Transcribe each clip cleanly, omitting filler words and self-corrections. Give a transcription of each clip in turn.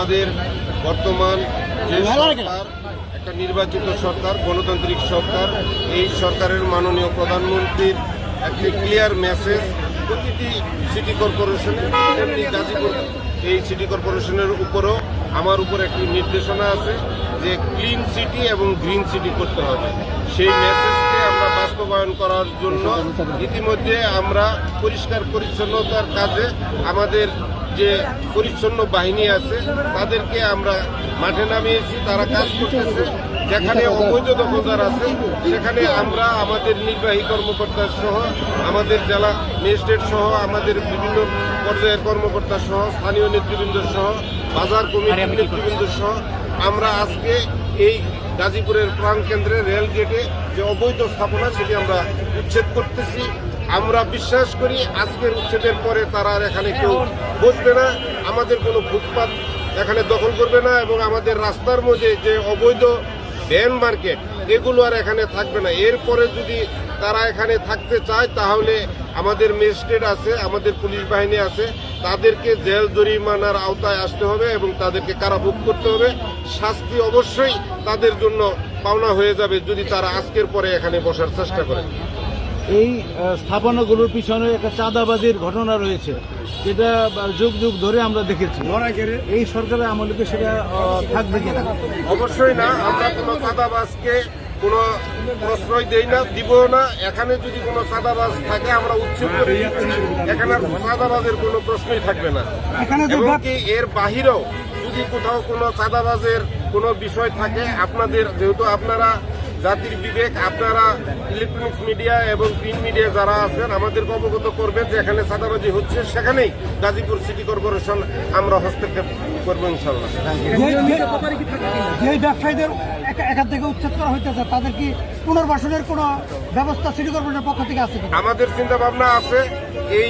আমাদের বর্তমান যে সরকার একটা নির্বাচিত সরকার, গণতান্ত্রিক সরকার, এই সরকারের মাননীয় প্রধানমন্ত্রীর একটি ক্লিয়ার মেসেজ প্রতিটি সিটি কর্পোরেশনে, তেমনি গাজীপুর এই সিটি কর্পোরেশনের উপরও আমার উপর একটি নির্দেশনা আছে যে ক্লিন সিটি এবং গ্রিন সিটি করতে হবে। সেই মেসেজকে আমরা বাস্তবায়ন করার জন্য ইতিমধ্যে আমরা পরিষ্কার পরিচ্ছন্নতার কাজে আমাদের যে পরিচ্ছন্ন বাহিনী আছে তাদেরকে আমরা মাঠে নামিয়েছি, তারা কাজ করতেছে। যেখানে অবৈধ দখলদার আছে সেখানে আমরা আমাদের নির্বাহী কর্মকর্তা সহ, আমাদের জেলা ম্যাজিস্ট্রেট সহ, আমাদের বিভিন্ন পর্যায়ের কর্মকর্তা সহ, স্থানীয় নেতৃবৃন্দ সহ, বাজার কমিটির নেতৃবৃন্দ সহ আমরা আজকে এই গাজীপুরের প্রাণকেন্দ্রে রেল গেটে যে অবৈধ স্থাপনা সেটি আমরা উচ্ছেদ করতেছি। আমরা বিশ্বাস করি আজকের উচ্ছেদের পরে তারা আর এখানে কেউ বসবে না, আমাদের কোনো ফুটপাত এখানে দখল করবে না এবং আমাদের রাস্তার মধ্যে যে অবৈধ ভ্যান মার্কেট এগুলো আর এখানে থাকবে না। এরপরে যদি তারা এখানে থাকতে চায় তাহলে আমাদের ম্যাজিস্ট্রেট আছে, আমাদের পুলিশ বাহিনী আছে, তাদেরকে জেল জরিমানার আওতায় আসতে হবে এবং তাদেরকে কারাভোগ করতে হবে। শাস্তি অবশ্যই তাদের জন্য পাওনা হয়ে যাবে যদি তারা আজকের পরে এখানে বসার চেষ্টা করে। এই স্থাপনাগুলোর পিছনে একটা চাঁদাবাজির ঘটনা রয়েছে, যেটা যুগ যুগ ধরে আমরা দেখেছি। এই সরকারের আমলে সেটা থাকবে কিনা? অবশ্যই না, আমরা কোনো চাঁদাবাজকে কোনো প্রশ্রয় দেই না, দিব না। এখানে যদি কোনো চাঁদাবাজ থাকে আমরা উচ্ছেদ করে দিচ্ছি, এখানে চাঁদাবাজের কোনো প্রশ্নই থাকবে না। এমনকি এর বাহিরেও যদি কোথাও কোনো চাঁদাবাজের কোনো বিষয় থাকে, আপনাদের যেহেতু আপনারা জাতির বিবেক, আপনারা ইলেকট্রনিক্স মিডিয়া এবং প্রিন্ট মিডিয়া যারা আছেন আমাদেরকে অবগত করবেন যে এখানে চাঁদাবাজি হচ্ছে, সেখানেই গাজীপুর সিটি কর্পোরেশন আমরা হস্তক্ষেপ করবো ইনশাল্লাহ। যে ব্যবসায়ীদের এখান থেকে উচ্ছেদ করা হইতেছে তাদের কি পুনর্বাসনের কোনো ব্যবস্থা সিটি কর্পোরেশনের পক্ষ থেকে আছে? আমাদের চিন্তা ভাবনা আছে এই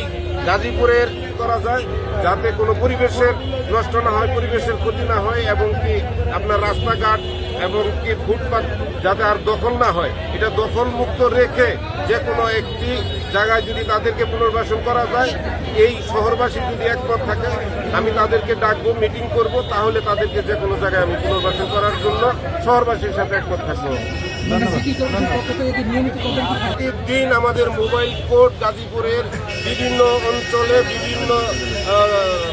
গাজীপুরের করা যায় যাতে কোনো পরিবেশের নষ্ট না হয়, পরিবেশের ক্ষতি না হয় এবং কি আপনার রাস্তাঘাট এবং কি ফুটপাত যাতে আর দখল না হয়, এটা দখল মুক্ত রেখে যে কোনো একটি জায়গায় যদি তাদেরকে পুনর্বাসন করা যায়, এই শহরবাসী যদি একমত থাকে আমি তাদেরকে ডাকবো, মিটিং করব, তাহলে তাদেরকে যে কোনো জায়গায় আমি পুনর্বাসন করার জন্য শহরবাসীর সাথে একমত থাকবো। প্রতিদিন আমাদের মোবাইল কোর্ট গাজীপুরের বিভিন্ন অঞ্চলে বিভিন্ন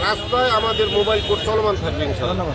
রাস্তায় আমাদের মোবাইল কোর্ট চলমান থাকবে ইনশাআল্লাহ।